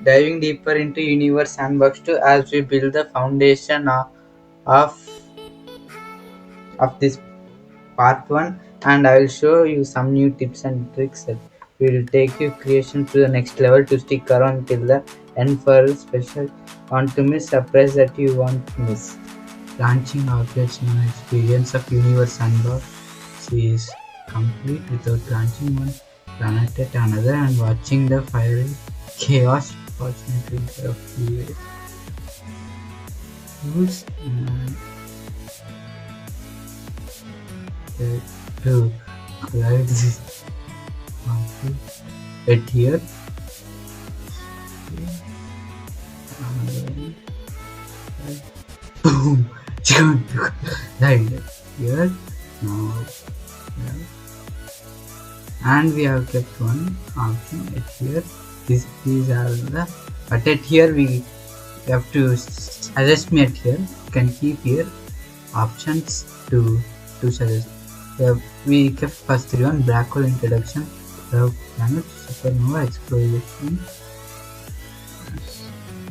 diving deeper into Universe Sandbox 2 as we build the foundation of, of this part 1, and I will show you some new tips and tricks that will take your creation to the next level. To stick around till the end for a special want to miss surprise that you won't miss. Launching operational experience of Universe Sandbox is complete without launching one planet at another and watching the fiery chaos fortunately of rules and to collide this conflict at here. Boom! Right here now, yeah. And we have kept one option at here. These are the, but at here we have to suggest me at here. You can keep here options to suggest. We kept first 3 one black hole introduction, the planet supernova exploration.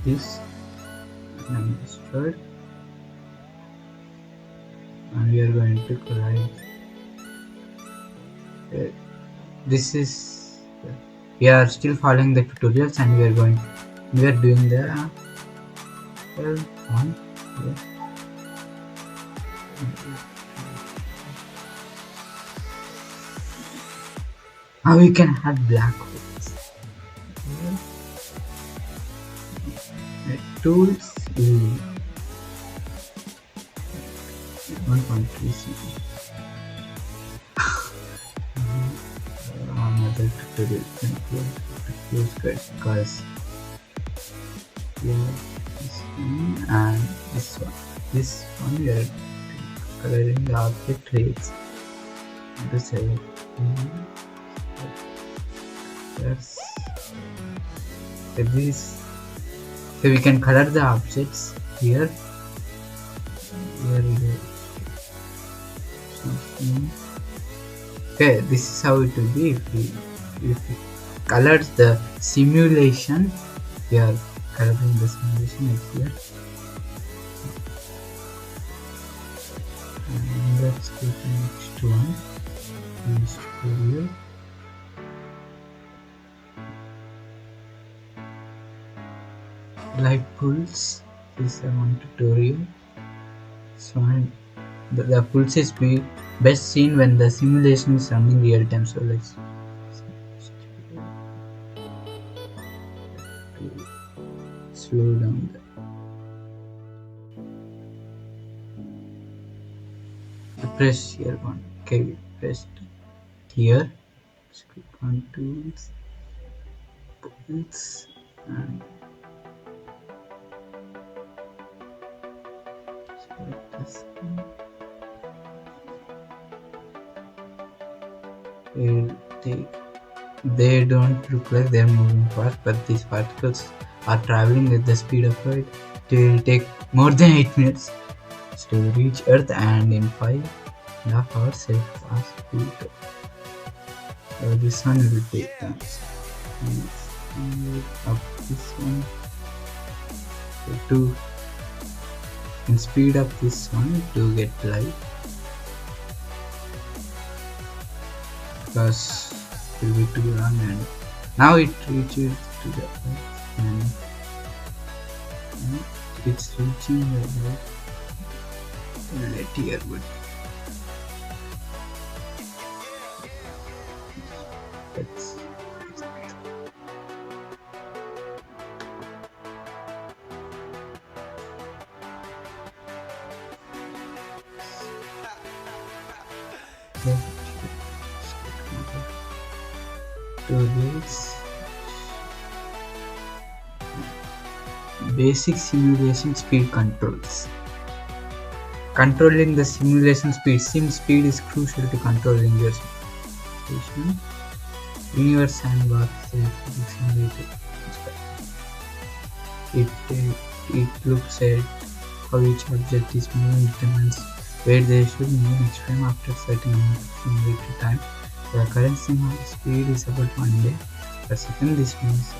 This and destroyed, and we are going to collide. This is, we are still following the tutorials and we are doing the one. Now we can have black holes. Tools 1.3 another tutorial because this one and this one we are coloring the object traits to say yes. So we can color the objects here. Okay, this is how it will be if we color the simulation. We are coloring the simulation here. And let's go to the next one. Next tutorial. Light pulse. This is one tutorial. So the pulse is best seen when the simulation is running real time. So let's slow down the press here one. Okay, press here. Let's click on tools, pulse, and select this one. They don't look like they're moving fast, but these particles are traveling with the speed of light. It will take more than 8 minutes to reach Earth, and in 5.5 hours safe fast Pluto. So this one will take time. Up this one. So to speed up this one to get light, because it will be too long, and now it reaches to the Earth and it's reaching the light here, but let's tutorials. Basic simulation speed controls. Controlling the simulation speed. Sim speed is crucial to controlling your simulation. Universe Sandbox it looks at how each object is moving, determines where they should move next frame after certain amount of simulated time. The current sim speed is about 1 day per second. This means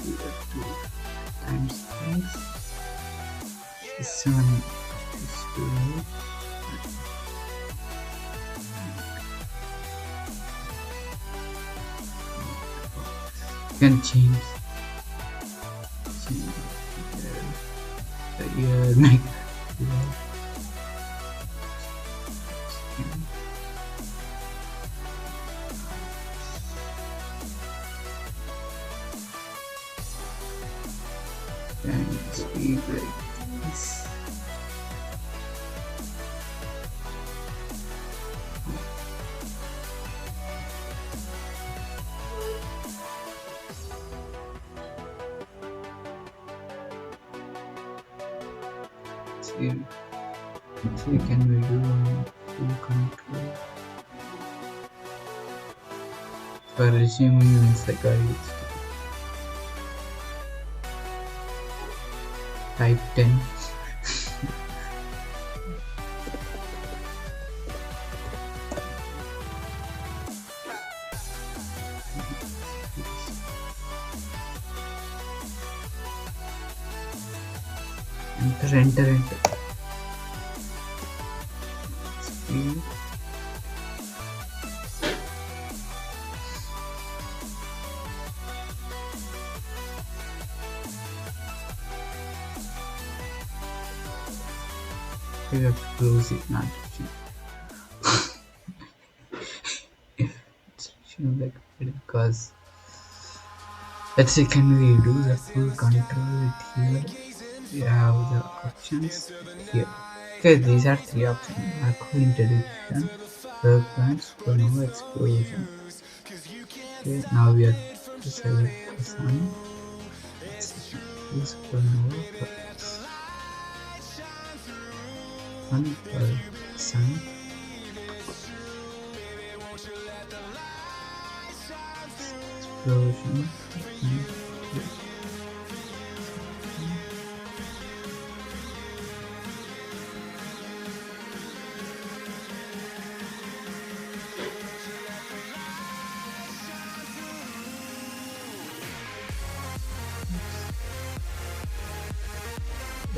here 2 times x. This one is 2. You can change here, make and speed like this. See, can we do full control for resuming means like I type 10. enter. Speed. We have to close it now. Like because let's see, can we do the full control it here? We have the options here. Okay, these are 3 options: macro introduction, curve plants, supernova explosion. Okay, now we have to select the sun. This supernova purpose. One for sun. Explosion.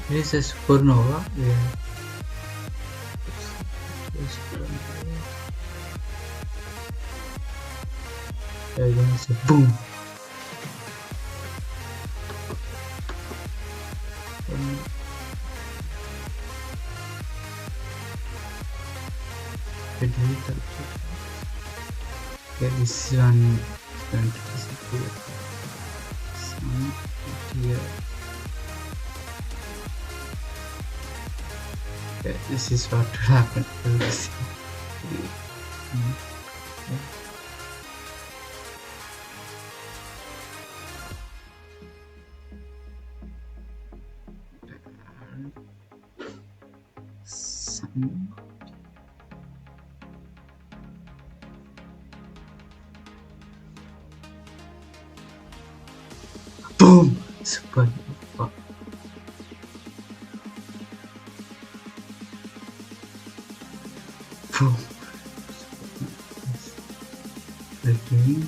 This is supernova. They're going to say boom. Okay, this one is going to disappear. Sun here. Okay, this is what will happen. Sun. Boom! Supernova. Boom. Again.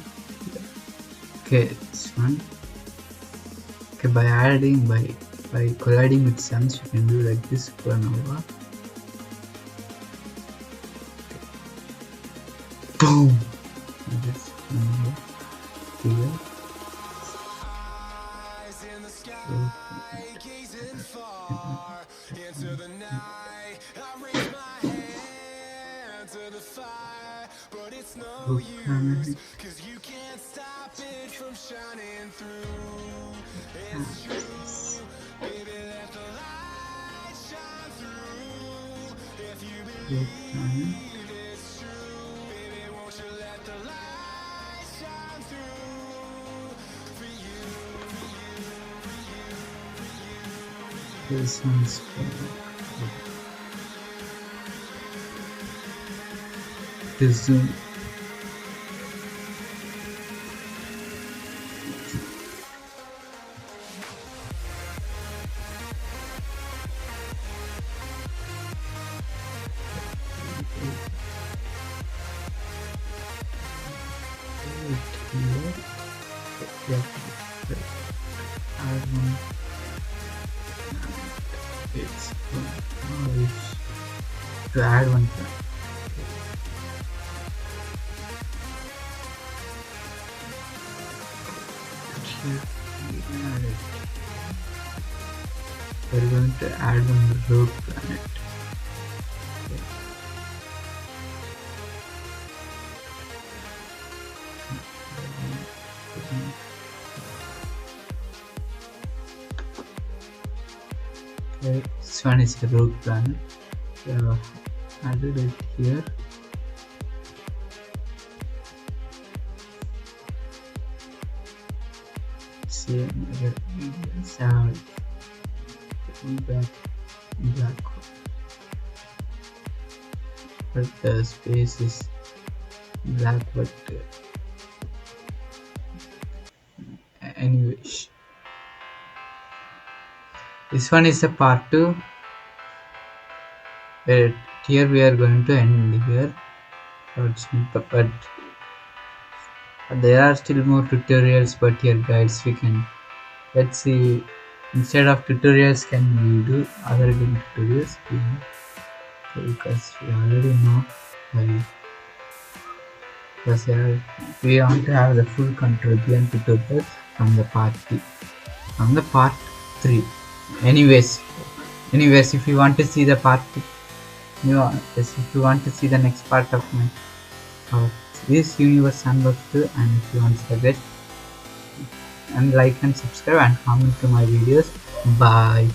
Okay, this one. Okay, by colliding with suns, you can do like this supernova. Boom! This supernova here. Cause you can't stop it from shining through. It's true, baby, let the light shine through. If you believe it's true, baby, won't you let the light shine through. For you, for you, for you, for you. This one's the zoom. add one. It's to add one plant. Here we add it. We're going to add one rogue planet. Okay, this one is a rogue planet. Added it here. Same black hole. But the space is black, but anyways, this one is a part 2. But here we are going to end here. But there are still more tutorials, but here guides we can, let's see, instead of tutorials can we do other game tutorials, because we already know because we want to have the full control game tutorial from the part 3. Anyways, if you want to see the part 2, if you want to see the next part of my this Universe Sandbox 2, and if you want to subscribe and like and subscribe and comment to my videos. Bye.